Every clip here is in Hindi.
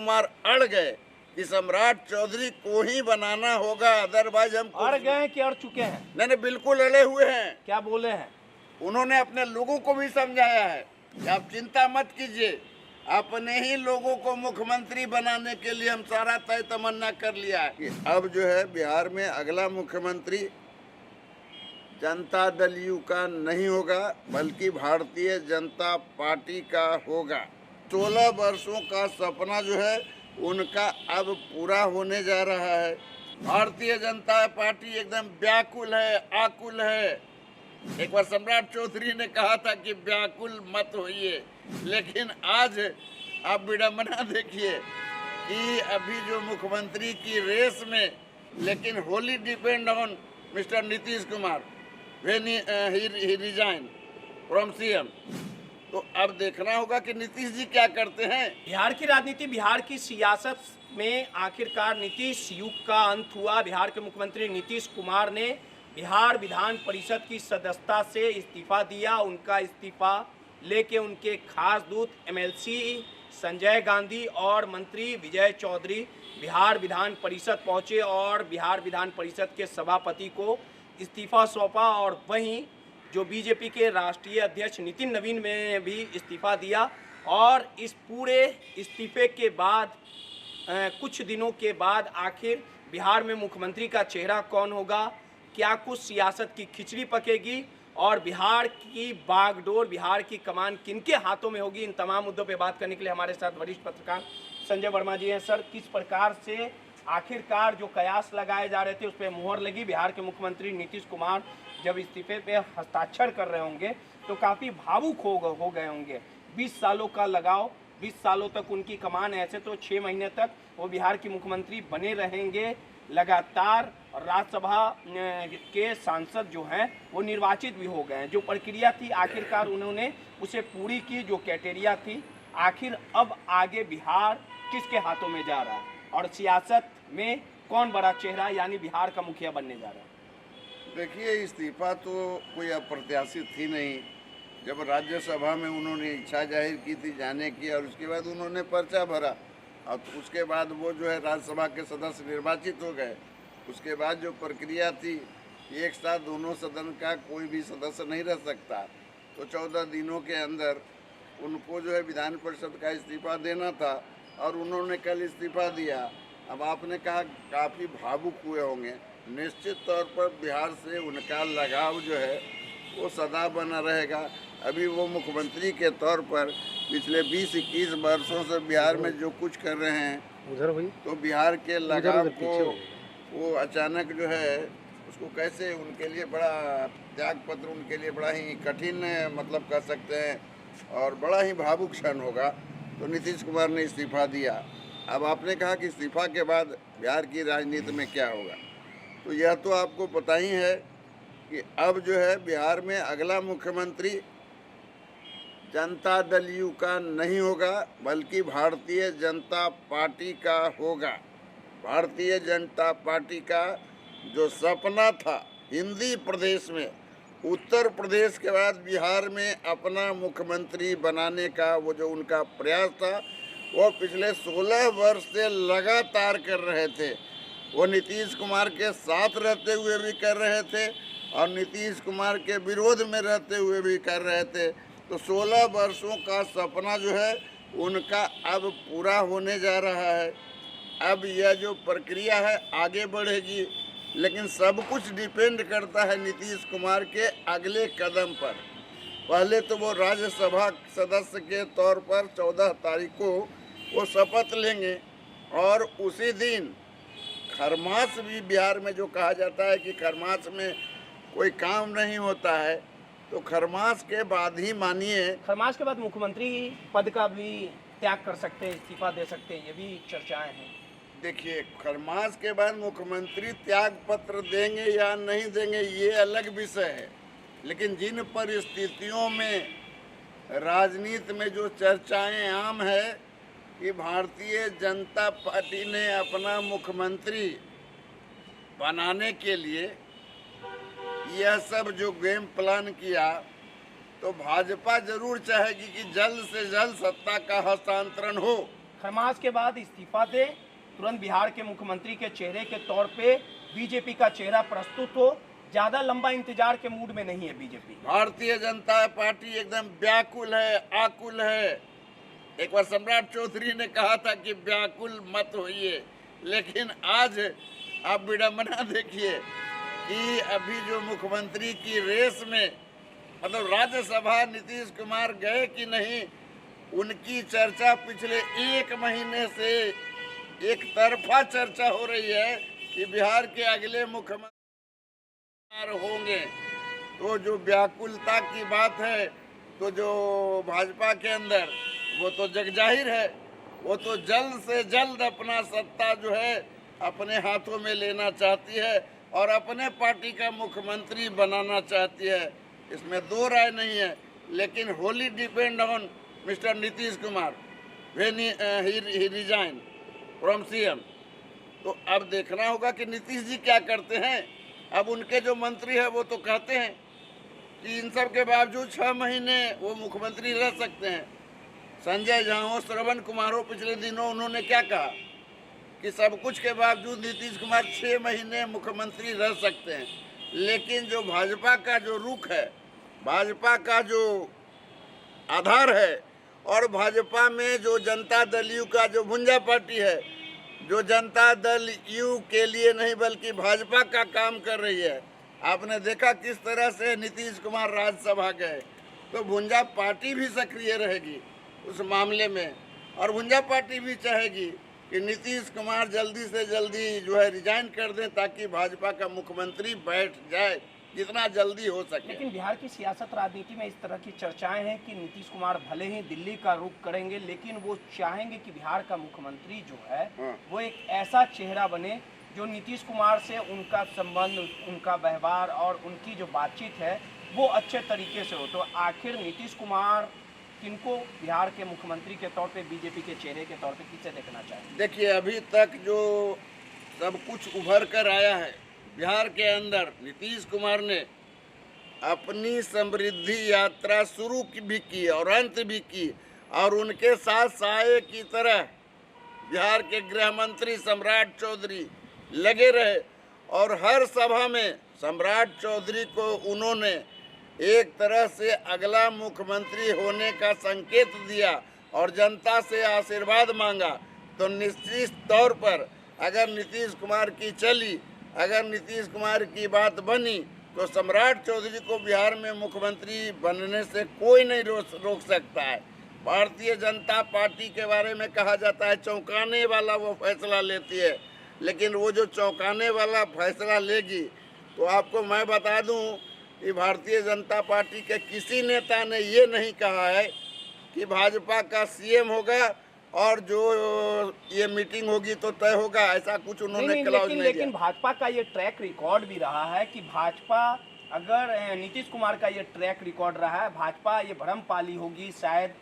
कुमार अड़ गए कि सम्राट चौधरी को ही बनाना होगा, अदरवाइज हम अड़ गए कि अड़ चुके हैं? नहीं, बिल्कुल अड़े हुए हैं। क्या बोले हैं? उन्होंने अपने लोगों को भी समझाया है कि आप चिंता मत कीजिए, अपने ही लोगों को मुख्यमंत्री बनाने के लिए हम सारा तय तमन्ना कर लिया है कि अब जो है बिहार में अगला मुख्यमंत्री जनता दल यू का नहीं होगा, बल्कि भारतीय जनता पार्टी का होगा। 16 वर्षों का सपना जो है उनका अब पूरा होने जा रहा है। भारतीय जनता पार्टी एकदम व्याकुल है, आकुल है। एक बार सम्राट चौधरी ने कहा था कि व्याकुल मत होइए, लेकिन आज आप विडंबना देखिए कि अभी जो मुख्यमंत्री की रेस में, लेकिन Holi depend on mister Nitish Kumar when he resign from CM. तो अब देखना होगा कि नीतीश जी क्या करते हैं। बिहार की राजनीति, बिहार की सियासत में आखिरकार नीतीश युग का अंत हुआ। बिहार के मुख्यमंत्री नीतीश कुमार ने बिहार विधान परिषद की सदस्यता से इस्तीफा दिया। उनका इस्तीफा लेके उनके खास दूत एमएलसी संजय गांधी और मंत्री विजय चौधरी बिहार विधान परिषद पहुंचे और बिहार विधान परिषद के सभापति को इस्तीफा सौंपा। और वहीं जो बीजेपी के राष्ट्रीय अध्यक्ष नितिन नवीन ने भी इस्तीफा दिया। और इस पूरे इस्तीफे के बाद कुछ दिनों के बाद आखिर बिहार में मुख्यमंत्री का चेहरा कौन होगा, क्या कुछ सियासत की खिचड़ी पकेगी और बिहार की बागडोर, बिहार की कमान किनके हाथों में होगी, इन तमाम मुद्दों पे बात करने के लिए हमारे साथ वरिष्ठ पत्रकार संजय वर्मा जी हैं। सर, किस प्रकार से आखिरकार जो कयास लगाए जा रहे थे उस पर मुहर लगी? बिहार के मुख्यमंत्री नीतीश कुमार जब इस्तीफे पे हस्ताक्षर कर रहे होंगे तो काफ़ी भावुक हो गए होंगे। 20 सालों का लगाव, 20 सालों तक उनकी कमान, ऐसे तो 6 महीने तक वो बिहार के मुख्यमंत्री बने रहेंगे। लगातार राज्यसभा के सांसद जो हैं वो निर्वाचित भी हो गए हैं। जो प्रक्रिया थी आखिरकार उन्होंने उसे पूरी की, जो क्राइटेरिया थी। आखिर अब आगे बिहार किसके हाथों में जा रहा है और सियासत में कौन बड़ा चेहरा यानी बिहार का मुखिया बनने जा रहा है? देखिए, इस्तीफा तो कोई अप्रत्याशित थी नहीं। जब राज्यसभा में उन्होंने इच्छा जाहिर की थी जाने की और उसके बाद उन्होंने पर्चा भरा और तो उसके बाद वो जो है राज्यसभा के सदस्य निर्वाचित हो गए। उसके बाद जो प्रक्रिया थी, एक साथ दोनों सदन का कोई भी सदस्य नहीं रह सकता, तो 14 दिनों के अंदर उनको जो है विधान परिषद का इस्तीफा देना था और उन्होंने कल इस्तीफा दिया। अब आपने कहा काफ़ी भावुक हुए होंगे। निश्चित तौर पर बिहार से उनका लगाव जो है वो सदा बना रहेगा। अभी वो मुख्यमंत्री के तौर पर पिछले 20-21 वर्षों से बिहार में जो कुछ कर रहे हैं उधर हुई तो बिहार के लगाव को वो अचानक जो है उसको कैसे, उनके लिए बड़ा त्याग पत्र, उनके लिए बड़ा ही कठिन मतलब कह सकते हैं और बड़ा ही भावुक क्षण होगा। तो नीतीश कुमार ने इस्तीफा दिया। अब आपने कहा कि इस्तीफा के बाद बिहार की राजनीति में क्या होगा, तो यह तो आपको पता ही है कि अब जो है बिहार में अगला मुख्यमंत्री जनता दल यू का नहीं होगा, बल्कि भारतीय जनता पार्टी का होगा। भारतीय जनता पार्टी का जो सपना था हिंदी प्रदेश में, उत्तर प्रदेश के बाद बिहार में अपना मुख्यमंत्री बनाने का वो जो उनका प्रयास था, वो पिछले 16 वर्ष से लगातार कर रहे थे। वो नीतीश कुमार के साथ रहते हुए भी कर रहे थे और नीतीश कुमार के विरोध में रहते हुए भी कर रहे थे। तो 16 वर्षों का सपना जो है उनका अब पूरा होने जा रहा है। अब यह जो प्रक्रिया है आगे बढ़ेगी, लेकिन सब कुछ डिपेंड करता है नीतीश कुमार के अगले कदम पर। पहले तो वो राज्यसभा सदस्य के तौर पर 14 तारीख को वो शपथ लेंगे और उसी दिन खरमास भी, बिहार में जो कहा जाता है कि खरमास में कोई काम नहीं होता है, तो खरमास के बाद ही मानिए, खरमास के बाद मुख्यमंत्री पद का भी त्याग कर सकते हैं, इस्तीफा दे सकते हैं, ये भी चर्चाएं हैं। देखिए, खरमास के बाद मुख्यमंत्री त्याग पत्र देंगे या नहीं देंगे ये अलग विषय है, लेकिन जिन परिस्थितियों में राजनीति में जो चर्चाएं आम है कि भारतीय जनता पार्टी ने अपना मुख्यमंत्री बनाने के लिए यह सब जो गेम प्लान किया, तो भाजपा जरूर चाहेगी कि जल्द से जल्द सत्ता का हस्तांतरण हो खरमास के बाद इस्तीफा दे, तुरंत बिहार के मुख्यमंत्री के चेहरे के तौर पे बीजेपी का चेहरा प्रस्तुत हो। ज्यादा लंबा इंतजार के मूड में नहीं है बीजेपी। भारतीय जनता पार्टी एकदम व्याकुल है, आकुल है। एक बार सम्राट चौधरी ने कहा था कि व्याकुल मत होइए, लेकिन आज आप विडंबना देखिए कि अभी जो मुख्यमंत्री की रेस में मतलब राज्यसभा नीतीश कुमार गए कि नहीं, उनकी चर्चा पिछले 1 महीने से एक तरफा चर्चा हो रही है कि बिहार के अगले मुख्यमंत्री होंगे। तो जो व्याकुलता की बात है, तो जो भाजपा के अंदर वो तो जगजाहिर है। वो तो जल्द से जल्द अपना सत्ता जो है अपने हाथों में लेना चाहती है और अपने पार्टी का मुख्यमंत्री बनाना चाहती है, इसमें दो राय नहीं है। लेकिन Holi depend on mister Nitish Kumar when he resign from CM. तो अब देखना होगा कि नीतीश जी क्या करते हैं। अब उनके जो मंत्री है वो तो कहते हैं कि इन सब के बावजूद 6 महीने वो मुख्यमंत्री रह सकते हैं। संजय झा हो, श्रवण कुमार हो, पिछले दिनों उन्होंने क्या कहा कि सब कुछ के बावजूद नीतीश कुमार 6 महीने मुख्यमंत्री रह सकते हैं। लेकिन जो भाजपा का जो रुख है, भाजपा का जो आधार है और भाजपा में जो जनता दल यू का जो भुंजा पार्टी है, जो जनता दल यू के लिए नहीं बल्कि भाजपा का काम कर रही है। आपने देखा किस तरह से नीतीश कुमार राज्यसभा गए, तो भुंजा पार्टी भी सक्रिय रहेगी उस मामले में और भुंजा पार्टी भी चाहेगी कि नीतीश कुमार जल्दी से जल्दी जो है रिजाइन कर दें ताकि भाजपा का मुख्यमंत्री बैठ जाए जितना जल्दी हो सके। लेकिन बिहार की सियासत राजनीति में इस तरह की चर्चाएं हैं कि नीतीश कुमार भले ही दिल्ली का रुख करेंगे, लेकिन वो चाहेंगे कि बिहार का मुख्यमंत्री जो है वो एक ऐसा चेहरा बने जो नीतीश कुमार से उनका संबंध, उनका व्यवहार और उनकी जो बातचीत है वो अच्छे तरीके से हो। तो आखिर नीतीश कुमार किनको बिहार के मुख्यमंत्री के तौर पे, बीजेपी के चेहरे के तौर पे किसे देखना चाहिए? देखिए, अभी तक जो सब कुछ उभर कर आया है बिहार के अंदर, नीतीश कुमार ने अपनी समृद्धि यात्रा शुरू भी की और अंत भी की और उनके साथ साए की तरह बिहार के गृह मंत्री सम्राट चौधरी लगे रहे और हर सभा में सम्राट चौधरी को उन्होंने एक तरह से अगला मुख्यमंत्री होने का संकेत दिया और जनता से आशीर्वाद मांगा। तो निश्चित तौर पर अगर नीतीश कुमार की चली, अगर नीतीश कुमार की बात बनी तो सम्राट चौधरी को बिहार में मुख्यमंत्री बनने से कोई नहीं रोक सकता है। भारतीय जनता पार्टी के बारे में कहा जाता है चौंकाने वाला वो फैसला लेती है, लेकिन वो जो चौंकाने वाला फैसला लेगी तो आपको मैं बता दूं कि भारतीय जनता पार्टी के किसी नेता ने ये नहीं कहा है कि भाजपा का सीएम होगा और जो ये मीटिंग होगी तो तय होगा, ऐसा कुछ उन्होंने क्लॉज नहीं दिया। लेकिन भाजपा का ये ट्रैक रिकॉर्ड भी रहा है कि भाजपा, अगर नीतीश कुमार का ये ट्रैक रिकॉर्ड रहा है, भाजपा ये भ्रम पाली होगी, शायद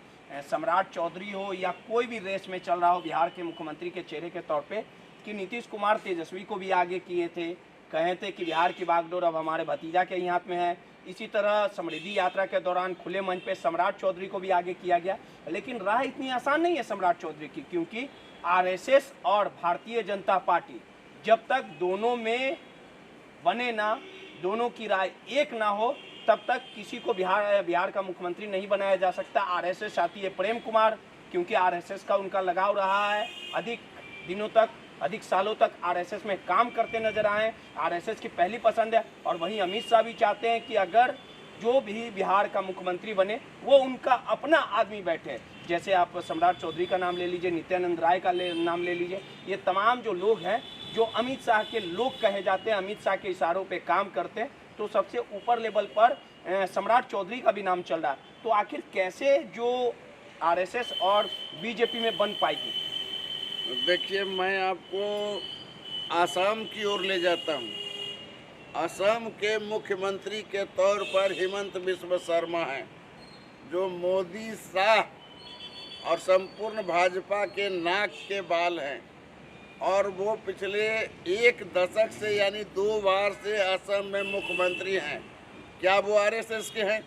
सम्राट चौधरी हो या कोई भी रेस में चल रहा हो बिहार के मुख्यमंत्री के चेहरे के तौर पे, कि नीतीश कुमार तेजस्वी को भी आगे किए थे, कहे थे कि बिहार की बागडोर अब हमारे भतीजा के ही हाथ में है। इसी तरह समृद्धि यात्रा के दौरान खुले मंच पे सम्राट चौधरी को भी आगे किया गया। लेकिन राह इतनी आसान नहीं है सम्राट चौधरी की, क्योंकि आरएसएस और भारतीय जनता पार्टी जब तक दोनों में बने ना, दोनों की राय एक ना हो, तब तक किसी को बिहार का मुख्यमंत्री नहीं बनाया जा सकता। आरएसएस चाहती है प्रेम कुमार, क्योंकि आरएसएस का उनका लगाव रहा है, अधिक दिनों तक, अधिक सालों तक आरएसएस में काम करते नजर आए, आरएसएस की पहली पसंद है। और वहीं अमित शाह भी चाहते हैं कि अगर जो भी बिहार का मुख्यमंत्री बने वो उनका अपना आदमी बैठे। जैसे आप सम्राट चौधरी का नाम ले लीजिए, नित्यानंद राय का नाम ले लीजिए, ये तमाम जो लोग हैं जो अमित शाह के लोग कहे जाते हैं, अमित शाह के इशारों पे काम करते हैं, तो सबसे ऊपर लेवल पर सम्राट चौधरी का भी नाम चल रहा है। तो आखिर कैसे जो आरएसएस और बीजेपी में बन पाएगी? देखिए, मैं आपको आसाम की ओर ले जाता हूँ। असम के मुख्यमंत्री के तौर पर हिमंत बिस्वा शर्मा हैं, जो मोदी, शाह और संपूर्ण भाजपा के नाक के बाल हैं और वो पिछले 1 दशक से यानी 2 बार से असम में मुख्यमंत्री हैं। क्या वो आरएसएस के हैं?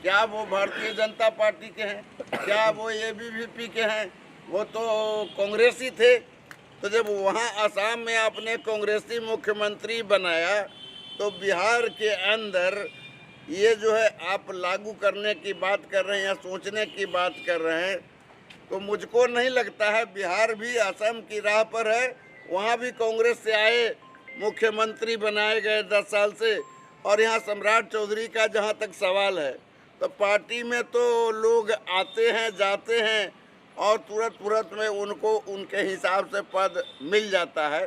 क्या वो भारतीय जनता पार्टी के हैं? क्या वो एबीवीपी के हैं? वो तो कांग्रेसी थे। तो जब वहाँ असम में आपने कांग्रेसी मुख्यमंत्री बनाया तो बिहार के अंदर ये जो है आप लागू करने की बात कर रहे हैं या सोचने की बात कर रहे हैं, तो मुझको नहीं लगता है। बिहार भी असम की राह पर है, वहाँ भी कांग्रेस से आए मुख्यमंत्री बनाए गए 10 साल से। और यहाँ सम्राट चौधरी का जहाँ तक सवाल है, तो पार्टी में तो लोग आते हैं जाते हैं और तुरंत में उनको उनके हिसाब से पद मिल जाता है।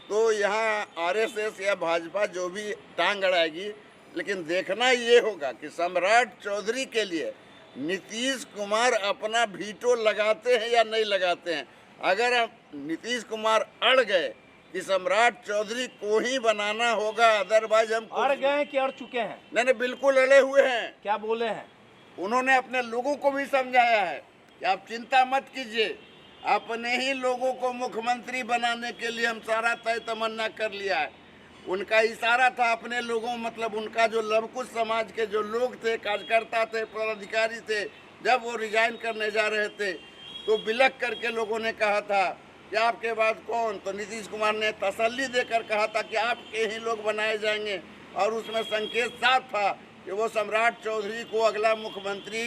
तो यहाँ आरएसएस या भाजपा जो भी टांग अड़ाएगी, लेकिन देखना ये होगा कि सम्राट चौधरी के लिए नीतीश कुमार अपना वीटो लगाते हैं या नहीं लगाते हैं। अगर नीतीश कुमार अड़ गए कि सम्राट चौधरी को ही बनाना होगा, अदरवाइज हम अड़ गए कि अड़ चुके हैं? नहीं, बिल्कुल अड़े हुए हैं। क्या बोले हैं? उन्होंने अपने लोगों को भी समझाया है कि आप चिंता मत कीजिए, अपने ही लोगों को मुख्यमंत्री बनाने के लिए हम सारा तय तमन्ना कर लिया है। उनका इशारा था अपने लोगों, मतलब उनका जो लवकुश समाज के जो लोग थे, कार्यकर्ता थे, पदाधिकारी थे, जब वो रिजाइन करने जा रहे थे तो बिलख करके लोगों ने कहा था कि आपके बाद कौन। तो नीतीश कुमार ने तसल्ली देकर कहा था कि आपके ही लोग बनाए जाएंगे, और उसमें संकेत साफ था कि वो सम्राट चौधरी को अगला मुख्यमंत्री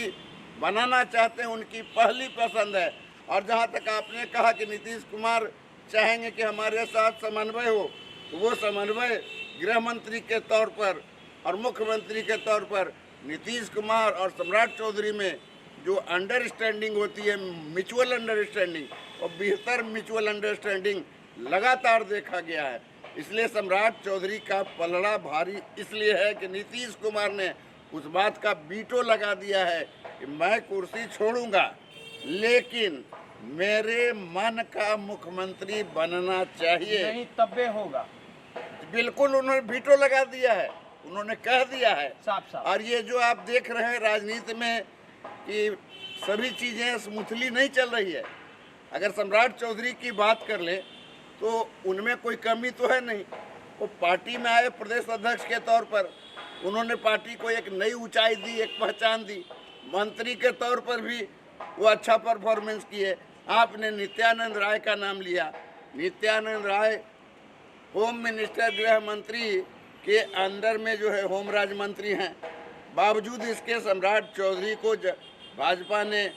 बनाना चाहते हैं, उनकी पहली पसंद है। और जहाँ तक आपने कहा कि नीतीश कुमार चाहेंगे कि हमारे साथ समन्वय हो, तो वो समन्वय गृह मंत्री के तौर पर और मुख्यमंत्री के तौर पर नीतीश कुमार और सम्राट चौधरी में जो अंडरस्टैंडिंग होती है, म्यूचुअल अंडरस्टैंडिंग, और बेहतर म्यूचुअल अंडरस्टैंडिंग लगातार देखा गया है। इसलिए सम्राट चौधरी का पलड़ा भारी इसलिए है कि नीतीश कुमार ने उस बात का वीटो लगा दिया है कि मैं कुर्सी छोड़ूंगा, लेकिन मेरे मन का मुख्यमंत्री बनना चाहिए, नहीं तब्बे होगा। बिल्कुल उन्होंने वीटो लगा दिया है, उन्होंने कह दिया है साफ। और ये जो आप देख रहे हैं राजनीति में कि सभी चीज़ें स्मूथली नहीं चल रही है। अगर सम्राट चौधरी की बात कर ले तो उनमें कोई कमी तो है नहीं। वो पार्टी में आए प्रदेश अध्यक्ष के तौर पर, उन्होंने पार्टी को एक नई ऊंचाई दी, एक पहचान दी। मंत्री के तौर पर भी वो अच्छा परफॉर्मेंस किए। आपने नित्यानंद राय का नाम लिया। नित्यानंद राय होम मिनिस्टर, गृह मंत्री के अंदर में जो है होम राज्य मंत्री हैं। बावजूद इसके सम्राट चौधरी को भाजपा ने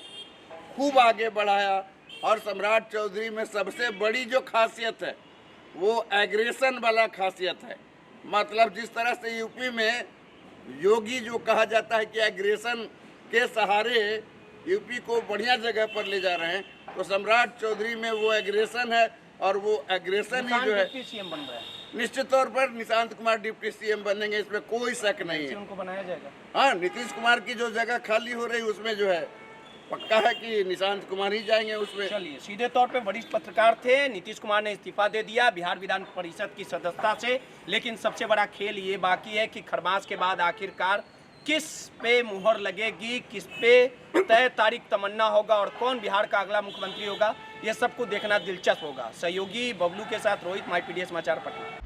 खूब आगे बढ़ाया। और सम्राट चौधरी में सबसे बड़ी जो खासियत है वो एग्रेशन वाला खासियत है। मतलब जिस तरह से यूपी में योगी जो कहा जाता है कि एग्रेशन के सहारे यूपी को बढ़िया जगह पर ले जा रहे हैं, तो सम्राट चौधरी में वो एग्रेशन है। और वो एग्रेशन ही जो है डिप्टी सीएम बन रहा है। निश्चित तौर पर निशांत कुमार डिप्टी सीएम बनेंगे, इसमें कोई शक नहीं है। उनको बनाया जाएगा। हाँ, नीतीश कुमार की जो जगह खाली हो रही उसमें जो है पक्का है कि निशांत कुमार ही जाएंगे उसमें। चलिए, सीधे तौर पे वरिष्ठ पत्रकार थे। नीतीश कुमार ने इस्तीफा दे दिया बिहार विधान परिषद की सदस्यता से, लेकिन सबसे बड़ा खेल ये बाकी है कि खरमास के बाद आखिरकार किस पे मुहर लगेगी, किस पे तय तारीख तमन्ना होगा और कौन बिहार का अगला मुख्यमंत्री होगा, ये सबको देखना दिलचस्प होगा। सहयोगी बबलू के साथ रोहित, माई पीडीएस समाचार पटना।